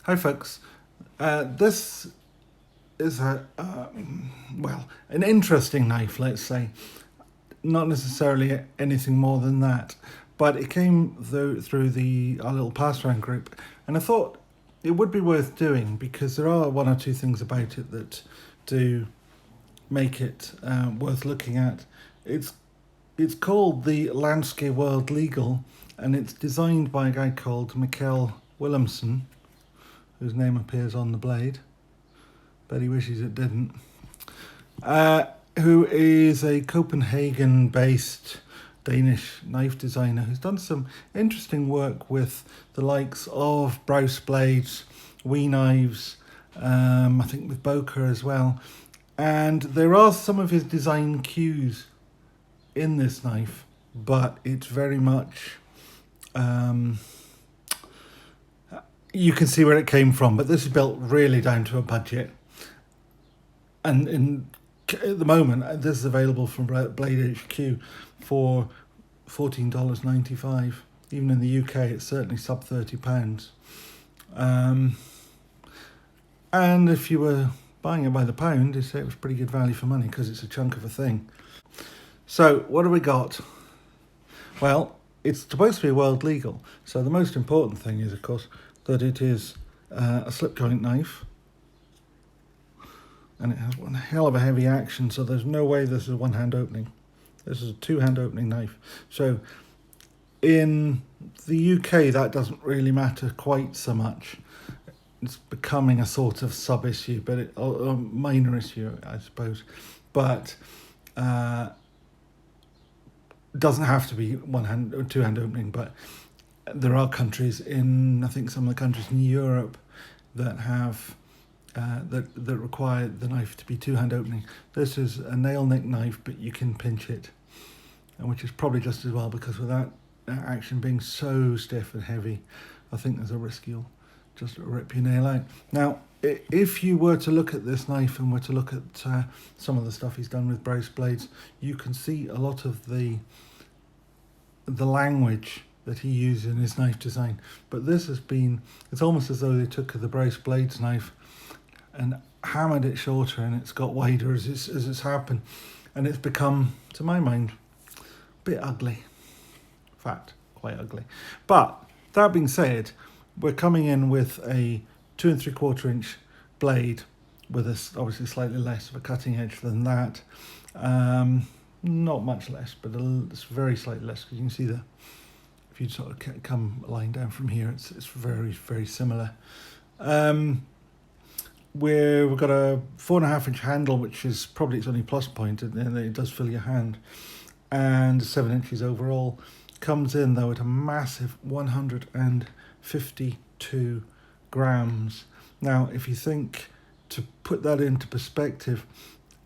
Hi folks, this is an interesting knife, let's say. Not necessarily anything more than that, but it came through our little pass-around group, and I thought it would be worth doing because there are one or two things about it that do make it worth looking at. It's called the Lansky World Legal, and it's designed by a guy called Mikkel Willemsen, whose name appears on the blade, but he wishes it didn't, who is a Copenhagen-based Danish knife designer who's done some interesting work with the likes of Browse blades, Wee knives, I think with Boker as well. And there are some of his design cues in this knife, but it's very much... you can see where it came from, but this is built really down to a budget. And at the moment, this is available from Blade HQ for $14.95. Even in the UK, it's certainly sub £30. And if you were buying it by the pound, you'd say it was pretty good value for money because it's a chunk of a thing. So what do we got? Well, it's supposed to be world legal. So the most important thing is, of course, that it is a slip joint knife, and it has one hell of a heavy action, so there's no way this is a one-hand opening. This is a two-hand opening knife. So in the UK, that doesn't really matter quite so much. It's becoming a sort of sub-issue, but a minor issue, I suppose. But doesn't have to be one-hand or two-hand opening, but there are countries I think some of the countries in Europe that have that require the knife to be two-hand opening. This is a nail nick knife, but you can pinch it, and which is probably just as well, because without action being so stiff and heavy, I think there's a risk you'll just rip your nail out. Now, if you were to look at this knife and were to look at some of the stuff he's done with Browse blades, you can see a lot of the language that he used in his knife design. But this it's almost as though they took the Browse blades knife and hammered it shorter, and it's got wider as it's happened, and it's become, to my mind, a bit ugly. In fact, quite ugly. But that being said, we're coming in with a 2 3/4 inch blade with obviously slightly less of a cutting edge than that. Not much less, but it's very slightly less, because you can see if you sort of come line down from here, it's very, very similar. We've got a 4.5 inch handle, which is probably its only plus point, and it does fill your hand, and 7 inches overall. Comes in though at a massive 152 grams. Now, if you think, to put that into perspective,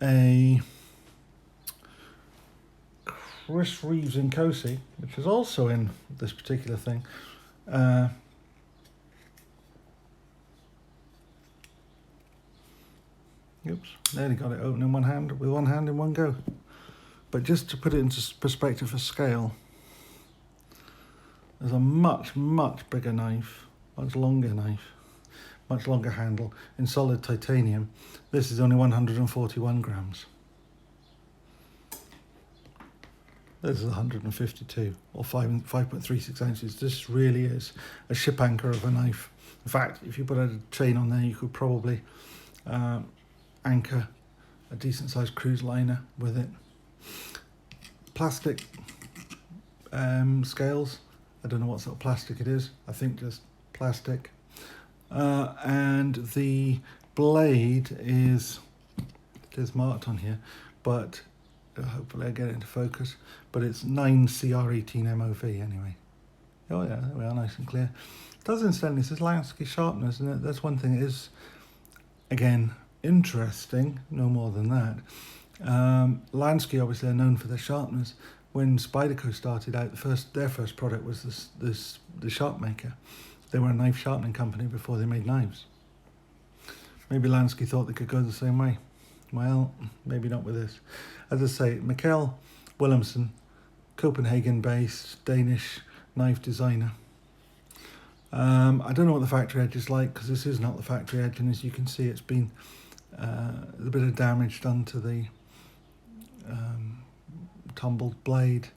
a Chris Reeves in Cosi, which is also in this particular thing, oops, nearly got it open in one hand, with one hand in one go. But just to put it into perspective for scale, there's a much, much bigger knife, much longer handle in solid titanium. This is only 141 grams. This is 152, or 5.36 ounces. This really is a ship anchor of a knife. In fact, if you put a chain on there, you could probably anchor a decent sized cruise liner with it. Plastic scales. I don't know what sort of plastic it is. I think just plastic. And the blade is marked on here, but hopefully I get it into focus. But it's 9CR18 MOV anyway. Oh yeah, there we are, nice and clear. It does incidentally, it says Lansky sharpness, and that's one thing that is, again, interesting, no more than that. Lansky obviously are known for their sharpness. When Spyderco started out, their first product was the sharp maker. They were a knife sharpening company before they made knives. Maybe Lansky thought they could go the same way. Well, maybe not with this. As I say, Mikkel Willemsen, Copenhagen-based Danish knife designer. I don't know what the factory edge is like, because this is not the factory edge, and as you can see, it's been a bit of damage done to the tumbled blade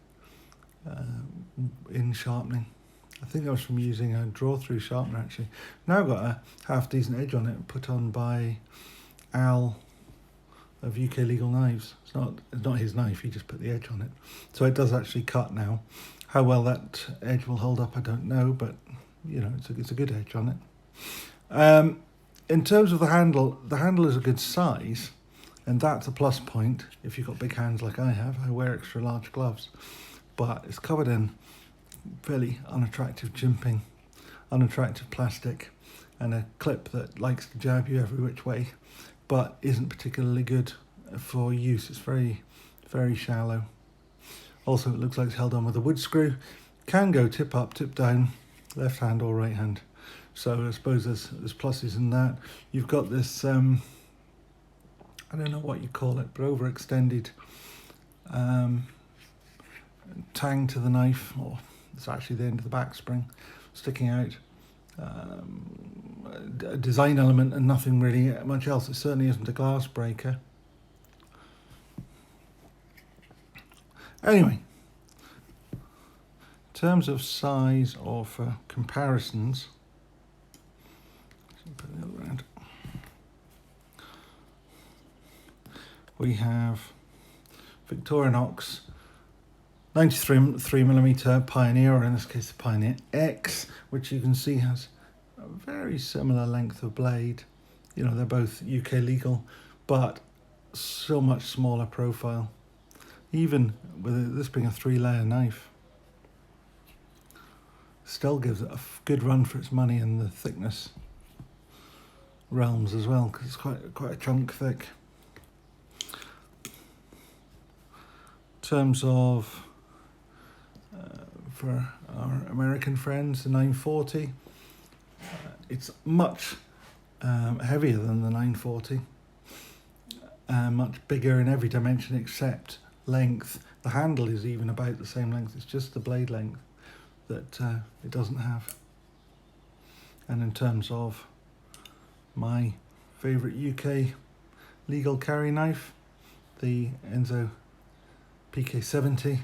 in sharpening. I think that was from using a draw-through sharpener, actually. Now I've got a half-decent edge on it, put on by Al of UK Legal Knives. It's not his knife, he just put the edge on it. So it does actually cut now. How well that edge will hold up, I don't know, but you know, it's a good edge on it. In terms of the handle is a good size, and that's a plus point if you've got big hands like I have. I wear extra large gloves, but it's covered in fairly unattractive jimping, unattractive plastic, and a clip that likes to jab you every which way, but isn't particularly good for use. It's very, very shallow. Also, it looks like it's held on with a wood screw. Can go tip up, tip down, left hand or right hand. So I suppose there's pluses in that. You've got this, I don't know what you call it, but overextended tang to the knife, or it's actually the end of the back spring sticking out. A design element and nothing really much else. It certainly isn't a glass breaker. Anyway, in terms of size or for comparisons, put the other around. We have Victorinox 93mm Pioneer, or in this case the Pioneer X, which you can see has a very similar length of blade. You know, they're both UK legal, but so much smaller profile. Even with this being a 3-layer knife, still gives it a good run for its money in the thickness realms as well, because it's quite a chunk thick. In terms of for our American friends, the 940, it's much heavier than the 940, much bigger in every dimension except length. The handle is even about the same length. It's just the blade length that it doesn't have. And in terms of my favourite UK legal carry knife, the Enzo PK70,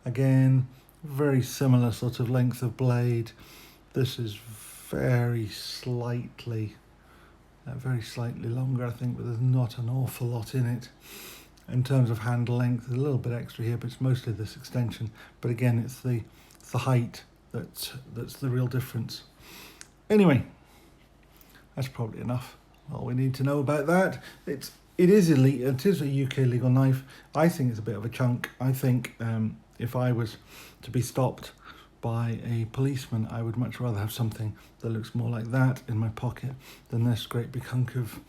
again, very similar sort of length of blade. This is very slightly longer, I think, but there's not an awful lot in it. In terms of handle length, there's a little bit extra here, but it's mostly this extension. But again, it's the height that's the real difference. Anyway, that's probably enough. All we need to know about that. It is elite. It is a UK legal knife. I think it's a bit of a chunk. I think if I was to be stopped by a policeman, I would much rather have something that looks more like that in my pocket than this great big hunk of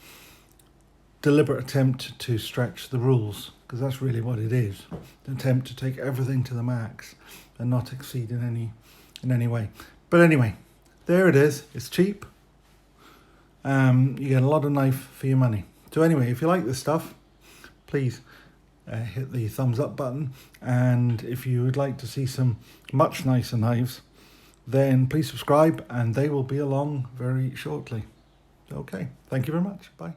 deliberate attempt to stretch the rules, because that's really what it is, an attempt to take everything to the max and not exceed in any way. But anyway, there it is. It's cheap. You get a lot of knife for your money. So anyway, if you like this stuff, please hit the thumbs up button, and if you would like to see some much nicer knives, then please subscribe, and they will be along very shortly. Okay, thank you very much. Bye.